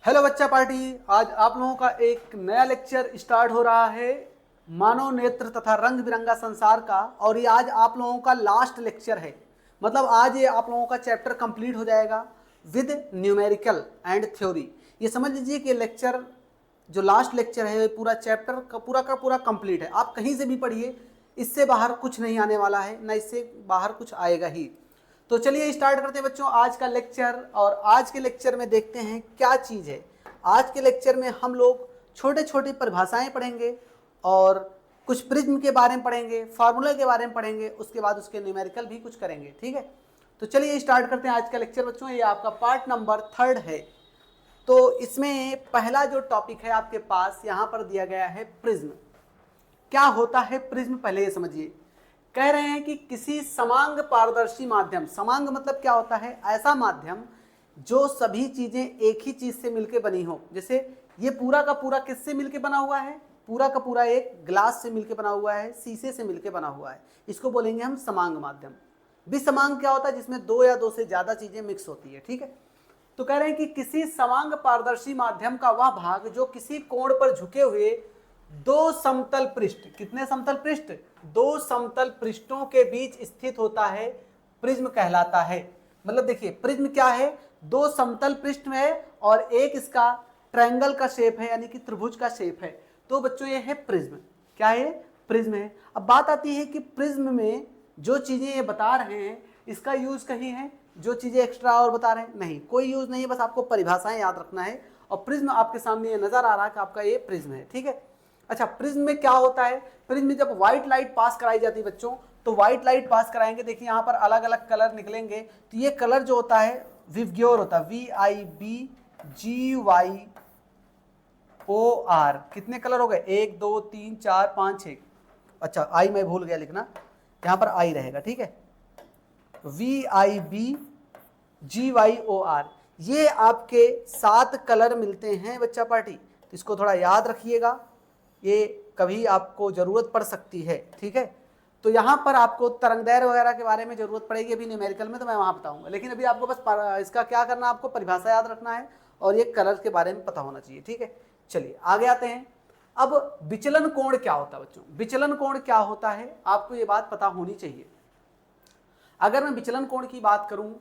Hello बच्चा party. आज आप लोगों का एक नया लेक्चर स्टार्ट हो रहा है मानव नेत्र तथा रंग बिरंगा संसार का। और ये आज आप लोगों का लास्ट लेक्चर है। मतलब आज ये आप लोगों का चैप्टर कंप्लीट हो जाएगा विद न्यूमेरिकल एंड थ्योरी। ये समझ लीजिए कि लेक्चर जो लास्ट लेक्चर है ये पूरा चैप्टर का पूरा कंप्लीट है। आप कहीं से भी पढ़िए, इससे बाहर कुछ नहीं आने वाला है, ना इससे बाहर कुछ आएगा ही। तो चलिए स्टार्ट करते हैं बच्चों आज का लेक्चर। और आज के लेक्चर में देखते हैं क्या चीज़ है। आज के लेक्चर में हम लोग छोटे छोटे परिभाषाएं पढ़ेंगे और कुछ प्रिज्म के बारे में पढ़ेंगे, फार्मूला के बारे में पढ़ेंगे, उसके बाद उसके न्यूमेरिकल भी कुछ करेंगे। ठीक है, तो चलिए स्टार्ट करते हैं आज का लेक्चर बच्चों। ये आपका पार्ट नंबर 3 है। तो इसमें पहला जो टॉपिक है आपके पास यहाँ पर दिया गया है प्रिज्म। क्या होता है प्रिज्म, पहले ये समझिए। कह रहे हैं कि किसी समांग पारदर्शी माध्यम, समांग मतलब क्या होता है, ऐसा माध्यम जो सभी चीजें एक ही चीज से मिलकर बनी हो। जैसे ये पूरा का पूरा किससे मिलकर बना हुआ है, पूरा का पूरा एक ग्लास से मिलकर बना हुआ है, शीशे से मिलकर बना हुआ है, इसको बोलेंगे हम समांग माध्यम। विसमांग क्या होता है, जिसमें दो या दो से ज्यादा चीजें मिक्स होती है। ठीक है, तो कह रहे हैं कि किसी समांग पारदर्शी माध्यम का वह भाग जो किसी कोण पर झुके हुए दो समतल पृष्ठ, कितने समतल पृष्ठ, दो समतल पृष्ठों के बीच स्थित होता है, प्रिज्म कहलाता है। मतलब देखिए प्रिज्म क्या है, दो समतल पृष्ठ में है और एक इसका ट्रायंगल का शेप है, यानी कि त्रिभुज का शेप है। तो बच्चों ये है प्रिज्म। क्या है, प्रिज्म है। अब बात आती है कि प्रिज्म में जो चीजें ये बता रहे हैं इसका यूज कहीं है, जो चीजें एक्स्ट्रा और बता रहे हैं, नहीं, कोई यूज नहीं है, बस आपको परिभाषाएं याद रखना है। और प्रिज्म आपके सामने ये नजर आ रहा है कि आपका ये प्रिज्म है। ठीक है, अच्छा प्रिज्म में क्या होता है, प्रिज्म में जब व्हाइट लाइट पास कराई जाती है बच्चों, तो व्हाइट लाइट पास कराएंगे, देखिए यहाँ पर अलग अलग कलर निकलेंगे। तो ये कलर जो होता है विबग्योर होता है, VIBGYOR। कितने कलर हो गए, 1 2 3 4 5 6। अच्छा आई मैं भूल गया लिखना, यहाँ पर आई रहेगा। ठीक है, VIBGYOR, ये आपके 7 कलर मिलते हैं बच्चा पार्टी। तो इसको थोड़ा याद रखिएगा, ये कभी आपको जरूरत पड़ सकती है। ठीक है, तो यहाँ पर आपको तरंगदैर्घ्य वगैरह के बारे में जरूरत पड़ेगी अभी न्यूमेरिकल में, तो मैं वहाँ बताऊंगा। लेकिन अभी आपको बस इसका क्या करना है, आपको परिभाषा याद रखना है और ये कलर के बारे में पता होना चाहिए। ठीक है, चलिए आगे आते हैं। अब विचलन कोण क्या होता है बच्चों, विचलन कोण क्या होता है आपको ये बात पता होनी चाहिए। अगर मैं विचलन कोण की बात करूं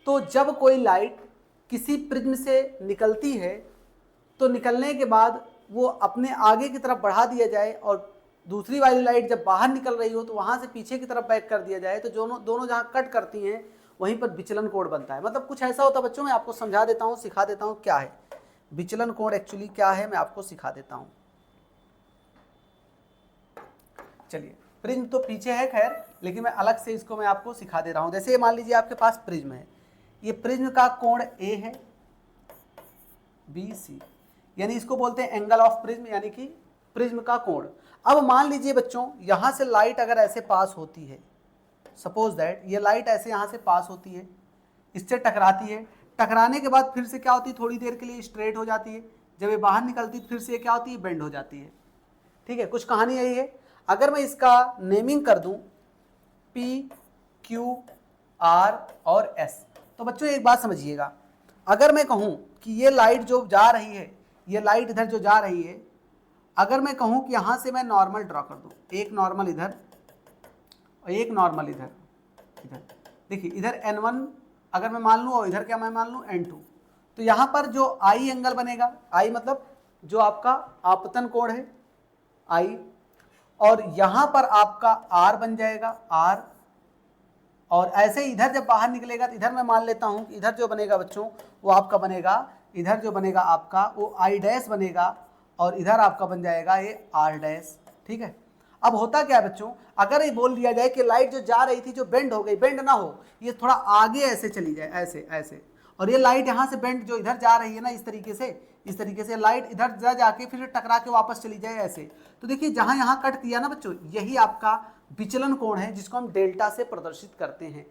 तो जब कोई लाइट किसी प्रिज्म से निकलती है तो निकलने के बाद वो अपने आगे की तरफ बढ़ा दिया जाए और दूसरी वाली लाइट जब बाहर निकल रही हो तो वहां से पीछे की तरफ बैक कर दिया जाए, तो दोनों जहां कट करती हैं वहीं पर विचलन कोण बनता है। मतलब कुछ ऐसा होता है बच्चों, मैं आपको समझा देता हूं, सिखा देता हूं क्या है विचलन कोण, एक्चुअली क्या है मैं आपको सिखा देता हूं। चलिए प्रिज्म तो पीछे है खैर, लेकिन मैं अलग से इसको मैं आपको सिखा दे रहा हूं। जैसे मान लीजिए आपके पास प्रिज्म है, ये प्रिज्म का कोण A है BC, यानी इसको बोलते हैं एंगल ऑफ प्रिज्म, यानी कि प्रिज्म का कोण। अब मान लीजिए बच्चों यहां से लाइट अगर ऐसे पास होती है, सपोज दैट ये लाइट ऐसे यहां से पास होती है, इससे टकराती है, टकराने के बाद फिर से क्या होती है, थोड़ी देर के लिए स्ट्रेट हो जाती है, जब ये बाहर निकलती है फिर से क्या होती है, बेंड हो जाती है। ठीक है, कुछ कहानी यही है। अगर मैं इसका नेमिंग कर दूं PQR और S, तो बच्चों एक बात समझिएगा, अगर मैं कहूं कि ये लाइट जो जा रही है, ये लाइट इधर जो जा रही है, अगर मैं कहूं कि यहां से मैं नॉर्मल ड्रॉ कर दूं, एक नॉर्मल इधर और एक नॉर्मल इधर, इधर देखिए इधर N1 अगर मैं मान लूं और इधर क्या मैं मान लूं N2, तो यहां पर जो I एंगल बनेगा, I मतलब जो आपका आपतन कोण है I, और यहां पर आपका R बन जाएगा R, और ऐसे इधर जब बाहर निकलेगा तो इधर मैं मान लेता हूं कि इधर जो बनेगा बच्चों वो आपका बनेगा, इधर जो बनेगा आपका वो I डैश बनेगा और इधर आपका बन जाएगा ये R डैश। ठीक है, अब होता क्या है बच्चों, अगर ये बोल दिया जाए कि लाइट जो जा रही थी जो बेंड हो गई, बेंड ना हो, ये थोड़ा आगे ऐसे चली जाए, ऐसे ऐसे, और ये लाइट यहाँ से बेंड जो इधर जा रही है ना, इस तरीके से लाइट इधर जा जाके फिर टकरा के वापस चली जाए ऐसे, तो देखिए जहां यहाँ कट किया ना बच्चों, यही आपका विचलन कोण है जिसको हम डेल्टा से प्रदर्शित करते हैं।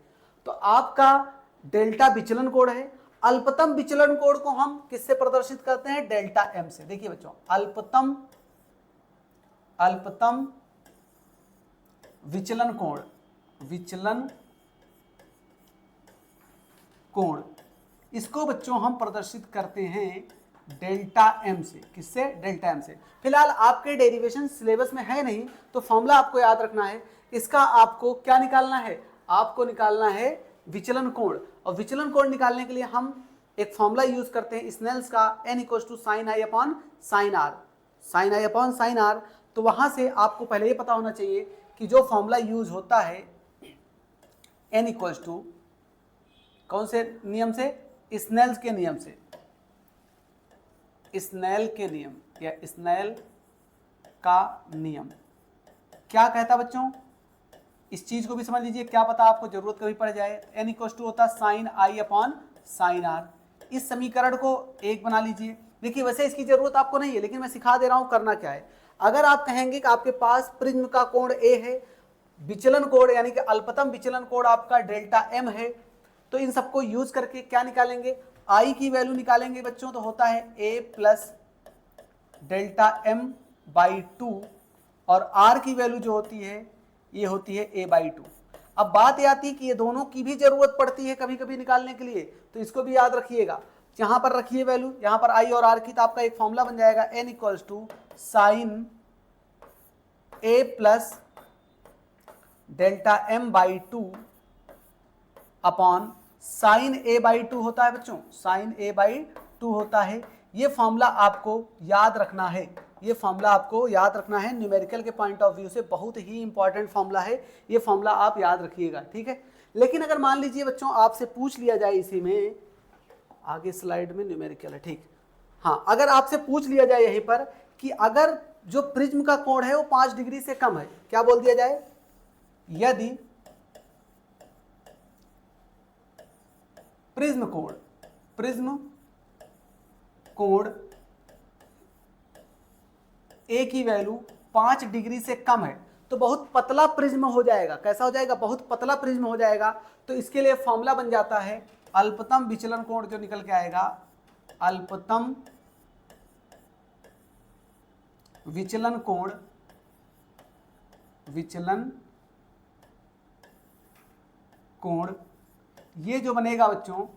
तो आपका डेल्टा विचलन कोण है। अल्पतम विचलन कोण को हम किससे प्रदर्शित करते हैं, डेल्टा M से। देखिए बच्चों अल्पतम विचलन कोण, इसको बच्चों हम प्रदर्शित करते हैं डेल्टा एम से। किससे? डेल्टा एम से। फिलहाल आपके डेरिवेशन सिलेबस में है नहीं, तो फॉर्मूला आपको याद रखना है। इसका आपको क्या निकालना है? आपको निकालना है विचलन कोण, और विचलन कोण निकालने के लिए हम एक फॉर्मूला यूज करते हैं स्नेल्स का, n equal to sine I upon sine R, sine I upon sine R. तो वहां से आपको पहले ये पता होना चाहिए कि जो फॉर्मूला यूज होता है n इक्वल टू कौन से नियम से? स्नेल्स के नियम से, स्नेल के नियम या स्नेल का नियम क्या कहता बच्चों? इस चीज को भी समझ लीजिए, क्या पता आपको जरूरत कभी पड़ जाए। n इक्वल टू होता है sine I upon sine R. इस समीकरण को एक बना लीजिए। देखिए वैसे इसकी जरूरत आपको नहीं है, लेकिन मैं सिखा दे रहा हूं करना क्या है। अगर आप कहेंगे कि आपके पास प्रिज्म का कोण a है, विचलन कोण यानी कि अल्पतम विचलन कोण आपका डेल्टा m है, तो इन सबको यूज करके क्या निकालेंगे? I की वैल्यू निकालेंगे बच्चों, तो होता है a plus delta m by 2, और r की वैल्यू जो होती है ये होती है a बाई 2। अब बात ये आती है कि ये दोनों की भी जरूरत पड़ती है कभी कभी निकालने के लिए, तो इसको भी याद रखिएगा। यहां पर रखिए वैल्यू, यहां पर I और R की, तो आपका एक फॉर्मूला बन जाएगा n equals to sine a plus delta m by 2 upon sine a by 2 होता है बच्चों, साइन a बाई 2 होता है। ये फॉर्मूला आपको याद रखना है, ये फॉर्मूला आपको याद रखना है। न्यूमेरिकल के पॉइंट ऑफ व्यू से बहुत ही इंपॉर्टेंट फॉर्मूला है, ये फॉर्मूला आप याद रखिएगा, ठीक है। लेकिन अगर मान लीजिए बच्चों आपसे पूछ लिया जाए, इसी में आगे स्लाइड में न्यूमेरिकल है, ठीक, हाँ, अगर आपसे पूछ लिया जाए यहीं पर कि अगर जो प्रिज्म का कोण है वो 5 डिग्री से कम है, क्या बोल दिया जाए? यदि प्रिज्म कोण ए की वैल्यू 5 डिग्री से कम है, तो बहुत पतला प्रिज्म हो जाएगा। कैसा हो जाएगा? बहुत पतला प्रिज्म हो जाएगा। तो इसके लिए फॉर्मूला बन जाता है अल्पतम विचलन कोण, जो निकल के आएगा अल्पतम विचलन कोण, ये जो बनेगा बच्चों,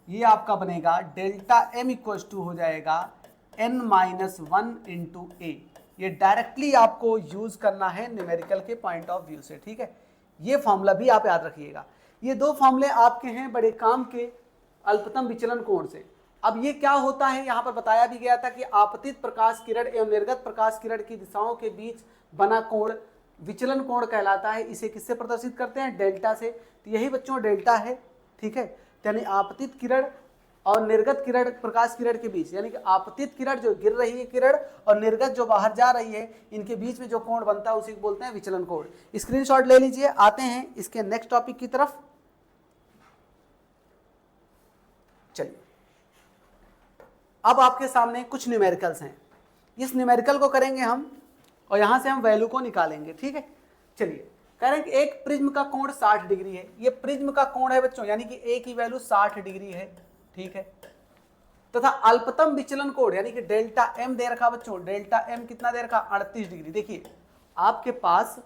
ये आपका बनेगा डेल्टा एम इक्वल टू हो जाएगा n माइनस 1 इंटू ए। ये डायरेक्टली आपको यूज करना है न्यूमेरिकल के पॉइंट ऑफ व्यू से, ठीक है। ये फॉर्मूला भी आप याद रखिएगा। ये दो फॉर्मूले आपके हैं बड़े काम के अल्पतम विचलन कोण से। अब ये क्या होता है, यहाँ पर बताया भी गया था कि आपतित प्रकाश किरण एवं निर्गत प्रकाश किरण की दिशाओं के बीच बना कोण विचलन कोण कहलाता है। इसे किससे प्रदर्शित करते हैं? डेल्टा से। तो यही बच्चों डेल्टा है, ठीक है। यानी आपतित किरण और निर्गत किरण, प्रकाश किरण के बीच, यानी कि आपतित किरण जो गिर रही है किरण और निर्गत जो बाहर जा रही है, इनके बीच में जो कोण बनता है उसी को बोलते हैं विचलन कोण। स्क्रीनशॉट ले लीजिए। आते हैं इसके नेक्स्ट टॉपिक की तरफ। चलिए, अब आपके सामने कुछ न्यूमेरिकल्स हैं। इस न्यूमेरिकल को करेंगे हम और यहां से हम वैल्यू को निकालेंगे, ठीक है। चलिए, कह रहे हैं कि एक प्रिज्म का कोण 60 डिग्री है। ये प्रिज्म का कोण है बच्चों, यानी कि ए की वैल्यू 60 डिग्री है, ठीक है। तथा अल्पतम विचलन कोण यानी कि डेल्टा एम दे रखा बच्चों, डेल्टा एम कितना दे रखा? 38 डिग्री। देखिए आपके पास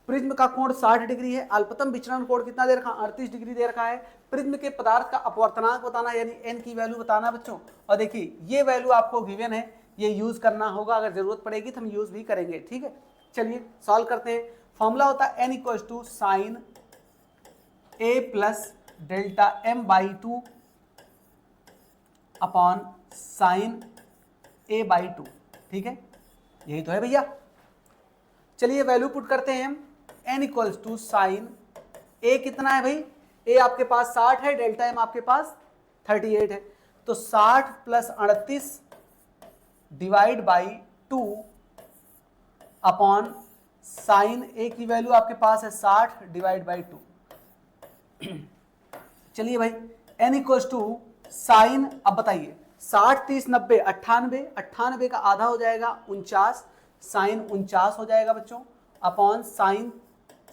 प्रिज्म का कोण 60 डिग्री है, अल्पतम विचलन कोण कितना दे रखा? 38 डिग्री दे रखा है। प्रिज्म के पदार्थ का अपवर्तनांक बताना, यानी एन की वैल्यू बताना बच्चों। और देखिए ये वैल्यू आपको गिवन है, ये यूज करना होगा, अगर जरूरत पड़ेगी तो हम यूज भी करेंगे, ठीक है। चलिए सॉल्व करते हैं। फॉर्मूला होता है N equal to sine A plus delta M by 2 upon sine A by 2, ठीक है। यही तो है भैया। चलिए वैल्यू पुट करते हैं हम। एन इक्वल्स टू साइन ए कितना है भाई? ए आपके पास 60 है, डेल्टा एम आपके पास 38 है, तो 60 plus 38 divide by 2 upon sine A की वैल्यू आपके पास है 60 डिवाइड बाई 2। चलिए भाई, एन इक्वल्स टू साइन, अब बताइए 60 30 90 98, 98 का आधा हो जाएगा 49, साइन 49 हो जाएगा बच्चों, अपॉन साइन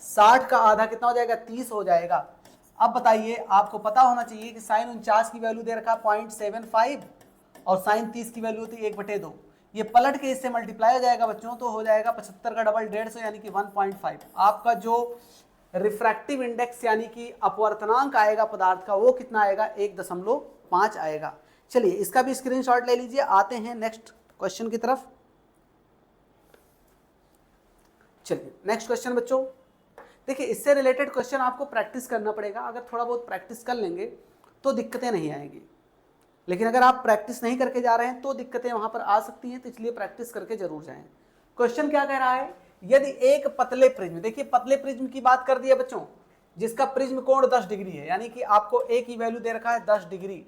60 का आधा कितना हो जाएगा? 30 हो जाएगा। अब बताइए, आपको पता होना चाहिए कि साइन 49 की वैल्यू दे रखा 0.75 और साइन 30 की वैल्यू होती है 1/2। ये पलट के इससे मल्टीप्लाई हो जाएगा बच्चों, तो हो जाएगा 75 का डबल 150 यानी कि 1.5। आपका जो रिफ्रैक्टिव इंडेक्स यानी कि अपवर्तनांक आएगा पदार्थ का, वो कितना आएगा? 1.5 आएगा। चलिए इसका भी स्क्रीनशॉट ले लीजिए। आते हैं नेक्स्ट क्वेश्चन की तरफ। चलिए नेक्स्ट क्वेश्चन बच्चों, देखिए इससे रिलेटेड क्वेश्चन आपको प्रैक्टिस करना पड़ेगा। अगर थोड़ा बहुत प्रैक्टिस कर लेंगे तो दिक्कतें नहीं आएंगी, लेकिन अगर आप प्रैक्टिस नहीं करके जा रहे हैं तो दिक्कतें वहां पर आ सकती हैं, तो इसलिए प्रैक्टिस करके जरूर जाएं। क्वेश्चन क्या कह रहा है, यदि एक पतले प्रिज्म, देखिए पतले प्रिज्म की बात कर दी है बच्चों, जिसका प्रिज्म कोण 10 डिग्री है, यानी कि आपको ए की वैल्यू दे रखा है 10 डिग्री,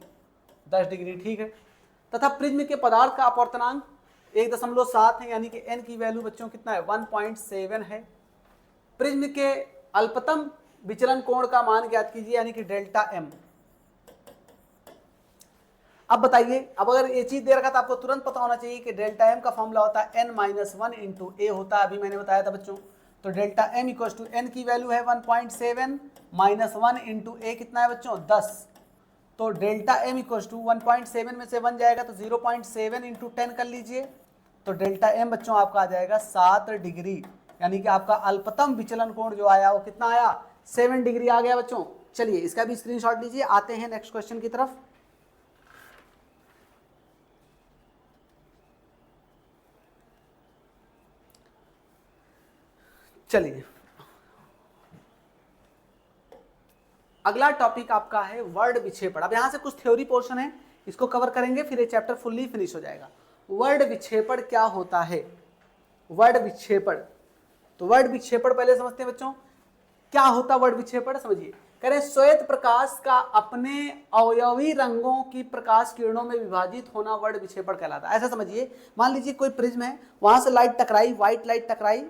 10 डिग्री ठीक है, तथा प्रिज्म के पदार्थ का अपवर्तनांक 1.7 है, यानी कि एन की वैल्यू बच्चों कितना है 1.7 है। प्रिज्म के अल्पतम विचलन कोण का मान ज्ञात कीजिए, यानी कि डेल्टा एम। अब बताइए, अब अगर ये चीज दे रखा था आपको तुरंत पता होना चाहिए कि डेल्टा एम का फॉर्मूला होता है n-1 इंटू ए होता है, अभी मैंने बताया था बच्चों। तो delta M equal to N की वैल्यू है 1.7 -1 इंटू ए कितना है बच्चों 10। तो डेल्टा एम इक्वल टू 1.7 में से 1 जाएगा तो 0.7 इंटू 10 कर लीजिए, तो डेल्टा एम बच्चों आपका आ जाएगा 7 डिग्री, यानी कि आपका अल्पतम विचलन कोण जो आया वो कितना आया 7 डिग्री आ गया बच्चों। चलिए इसका भी स्क्रीनशॉट लीजिए। आते हैं नेक्स्ट क्वेश्चन की तरफ। चलिए अगला टॉपिक आपका है वर्ड विक्षेपण। अब यहां से कुछ थ्योरी पोर्शन है, इसको कवर करेंगे, फिर ये चैप्टर फुल्ली फिनिश हो जाएगा। वर्ड विक्षेपण क्या होता है, वर्ड विक्षेपण, तो वर्ड विक्षेपण पहले समझते हैं बच्चों। क्या होता वर्ड विक्षेपण समझिए, कह रहे श्वेत प्रकाश का अपने अवयवी रंगों की प्रकाश किरणों में विभाजित होना वर्ड विक्षेपण कहलाता है। ऐसा समझिए, मान लीजिए कोई प्रिज्म है, वहां से लाइट टकराई, व्हाइट लाइट टकराई,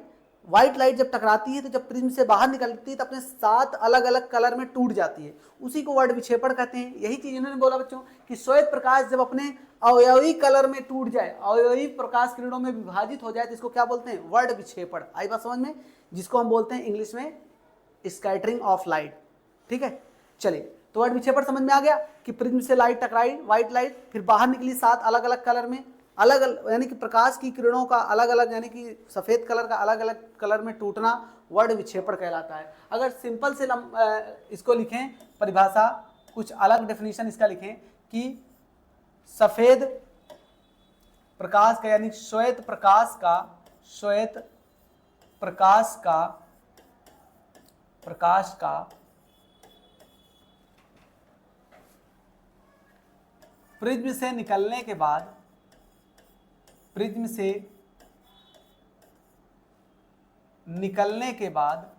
व्हाइट लाइट जब टकराती है तो जब प्रिज्म से बाहर निकलती है तो अपने 7 अलग अलग कलर में टूट जाती है, उसी को वर्ड विक्षेपण कहते हैं। यही चीज इन्होंने बोला बच्चों कि श्वेत प्रकाश जब अपने अवयवी कलर में टूट जाए, अवयवी प्रकाश किरणों में विभाजित हो जाए, तो इसको क्या बोलते हैं वर्ड विक्षेपण। आई बात समझ में, जिसको हम बोलते हैं इंग्लिश में स्कैटरिंग ऑफ लाइट। ठीक है, चलिए तो वर्ड विक्षेपण समझ में आ गया कि प्रिज्म से लाइट टकराई, व्हाइट लाइट, फिर बाहर निकली 7 अलग अलग कलर में, अलग अलग यानी कि प्रकाश की किरणों का अलग अलग, यानी कि सफेद कलर का अलग अलग कलर में टूटना वर्ड विक्षेपण कहलाता है। अगर सिंपल से इसको लिखें परिभाषा, कुछ अलग डेफिनेशन इसका लिखें कि सफेद प्रकाश का यानी श्वेत प्रकाश का प्रिज्म से निकलने के बाद, प्रिज्म से निकलने के बाद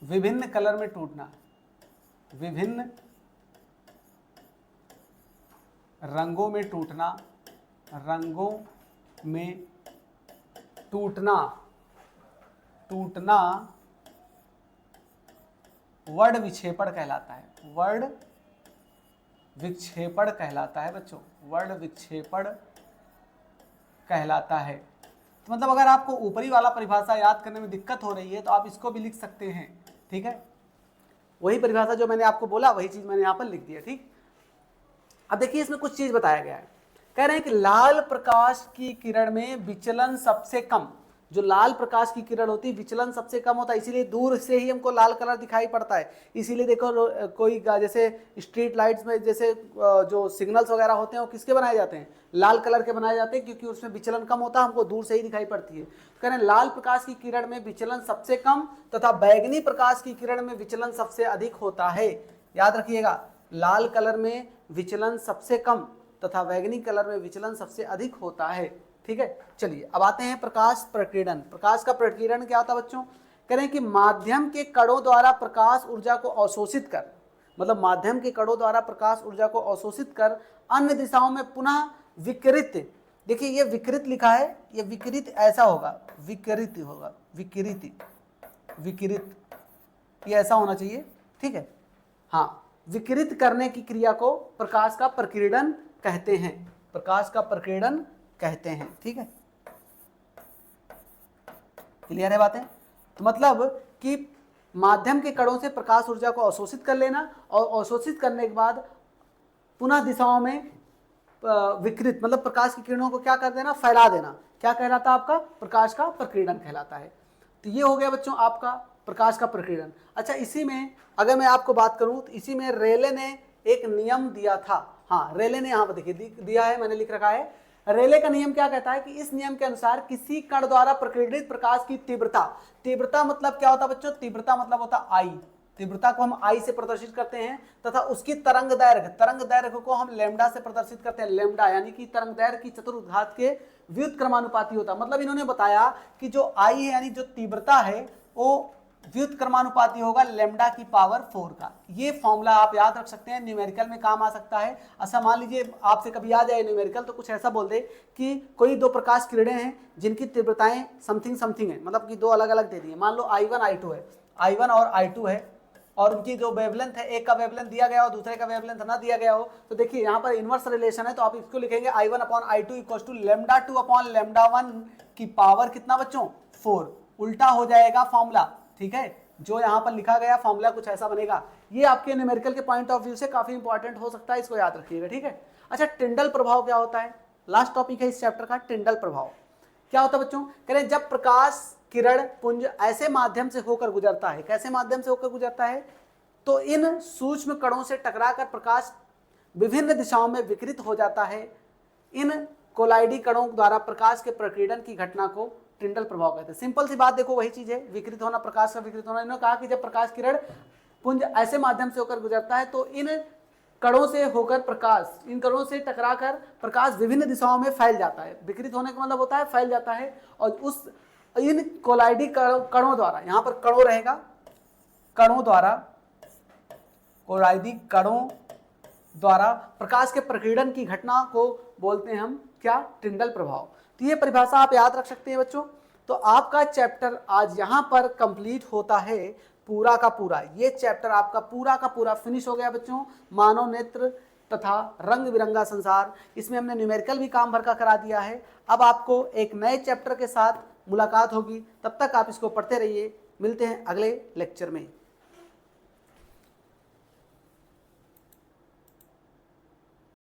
विभिन्न कलर में टूटना, विभिन्न रंगों में टूटना, रंगों में टूटना वर्ड विक्षेपण कहलाता है, वर्ड विक्षेपण कहलाता है बच्चों, वर्ड विक्षेपण कहलाता है। तो मतलब अगर आपको ऊपरी वाला परिभाषा याद करने में दिक्कत हो रही है तो आप इसको भी लिख सकते हैं। ठीक है, वही परिभाषा जो मैंने आपको बोला वही चीज मैंने यहाँ पर लिख दिया। ठीक, अब देखिए इसमें कुछ चीज बताया गया है। कह रहे हैं कि लाल प्रकाश की किरण में विचलन सबसे कम, जो लाल प्रकाश की किरण होती है विचलन सबसे कम होता है, इसीलिए दूर से ही हमको लाल कलर दिखाई पड़ता है। इसीलिए देखो कोई जैसे स्ट्रीट लाइट्स में जैसे जो सिग्नल्स वगैरह होते हैं वो किसके बनाए जाते हैं, लाल कलर के बनाए जाते हैं, क्योंकि उसमें विचलन कम होता है, हमको दूर से ही दिखाई पड़ती है। कह रहे हैं लाल प्रकाश की किरण में विचलन सबसे कम तथा बैगनी प्रकाश की किरण में विचलन सबसे अधिक होता है। याद रखिएगा, लाल कलर में विचलन सबसे कम तथा बैगनी कलर में विचलन सबसे अधिक होता है। ठीक है, चलिए अब आते हैं प्रकाश प्रकीर्णन। प्रकाश का प्रकीर्णन क्या होता है बच्चों, कह रहे हैं कि माध्यम के कणों द्वारा प्रकाश ऊर्जा को अवशोषित कर, मतलब माध्यम के कणों द्वारा प्रकाश ऊर्जा को अवशोषित कर अन्य दिशाओं में पुनः विकृत, देखिए ये विकृत लिखा है, ये विकृत ऐसा होगा, विकृत होगा, विकृत ये ऐसा होना चाहिए। ठीक है, हाँ, विकृत करने की क्रिया को प्रकाश का प्रकीर्णन कहते हैं, प्रकाश का प्रकीर्णन कहते हैं। ठीक है, क्लियर है बातें। तो मतलब कि माध्यम के कणों से प्रकाश ऊर्जा को अवशोषित कर लेना और अवशोषित करने के बाद पुनः दिशाओं में विकृत मतलब प्रकाश की किरणों को क्या कर देना, फैला देना, क्या कहलाता है आपका, प्रकाश का प्रकीर्णन कहलाता है। तो ये हो गया बच्चों आपका प्रकाश का प्रकीर्णन। अच्छा, इसी में अगर मैं आपको बात करूं तो इसी में रेले ने एक नियम दिया था। हाँ, रेले ने यहाँ पर देखिए दिया है, मैंने लिख रखा है। रेले का नियम क्या कहता है कि इस नियम के अनुसार किसी कण द्वारा प्रकीर्णित प्रकाश की तीव्रता, तीव्रता मतलब क्या होता है बच्चों, तीव्रता मतलब होता है आई, तीव्रता को हम आई से प्रदर्शित करते हैं, तथा उसकी तरंग दैर्घ्य को हम लैम्डा से प्रदर्शित करते हैं। लैम्डा यानी कि तरंग दैर्घ्य की चतुर्घात के व्युत्क्रमानुपाती होता है। मतलब इन्होंने बताया कि जो आई है यानी जो तीव्रता है वो व्युत्क्रमानुपाती होगा लैम्डा की पावर 4 का। ये फॉर्मूला आप याद रख सकते हैं, न्यूमेरिकल में काम आ सकता है। अच्छा, मान लीजिए आपसे कभी आ जाए न्यूमेरिकल तो कुछ ऐसा बोल दे कि कोई दो प्रकाश किरणें हैं जिनकी तीव्रताएं समथिंग समथिंग है, मतलब कि दो अलग अलग दे दी है। मान लो I1 I2 है, I1 और I2 है, और उनकी जो वेवलेंथ है, एक का वेवलेंथ दिया गया हो दूसरे का वेवलेंथ ना दिया गया हो, तो देखिए यहाँ पर इनवर्स रिलेशन है, तो आप इसको लिखेंगे I1 upon I2 equal to lambda 2 upon lambda 1 की पावर कितना बच्चों, 4। उल्टा हो जाएगा फॉर्मूला, ठीक है, जो यहाँ पर लिखा गया फॉर्मूला कुछ ऐसा बनेगा। ये आपके न्यूमेरिकल के पॉइंट ऑफ व्यू से काफी इंपॉर्टेंट हो सकता है, इसको याद रखिएगा, ठीक है। अच्छा, टिंडल प्रभाव क्या होता है, लास्ट टॉपिक है इस चैप्टर का, टिंडल प्रभाव क्या होता है बच्चों, कह रहे हैं जब प्रकाश किरण पुंज ऐसे माध्यम से होकर गुजरता है, कैसे माध्यम से होकर गुजरता है, तो इन सूक्ष्म कणों से टकराकर प्रकाश विभिन्न दिशाओं में विकृत हो जाता है। इन कोलाइडी कणों द्वारा प्रकाश के प्रकीर्णन की घटना को टिंडल प्रभाव कहते हैं। सिंपल सी बात देखो, वही चीज है, विकृत होना, प्रकाश का विकृत होना। इन्होंने कहा कि जब प्रकाश किरण पुंज ऐसे माध्यम से होकर गुजरता है तो इन कणों से होकर प्रकाश, इन कणों से टकराकर प्रकाश विभिन्न दिशाओं में फैल जाता है। विकृत होने का मतलब होता है फैल जाता है, और उस इन कोलाइडी कणों द्वारा, यहां पर कणों रहेगा, कणों द्वारा, कोलाइडी कणों द्वारा प्रकाश के प्रकीर्णन की घटना को बोलते हैं हम क्या, टिंडल प्रभाव। तो ये परिभाषा आप याद रख सकते हैं बच्चों। तो आपका चैप्टर आज यहाँ पर कंप्लीट होता है पूरा का पूरा। ये चैप्टर आपका पूरा का पूरा फिनिश हो गया बच्चों, मानव नेत्र तथा रंग बिरंगा संसार। इसमें हमने न्यूमेरिकल भी काम भर का करा दिया है। अब आपको एक नए चैप्टर के साथ मुलाकात होगी, तब तक आप इसको पढ़ते रहिए। मिलते हैं अगले लेक्चर में।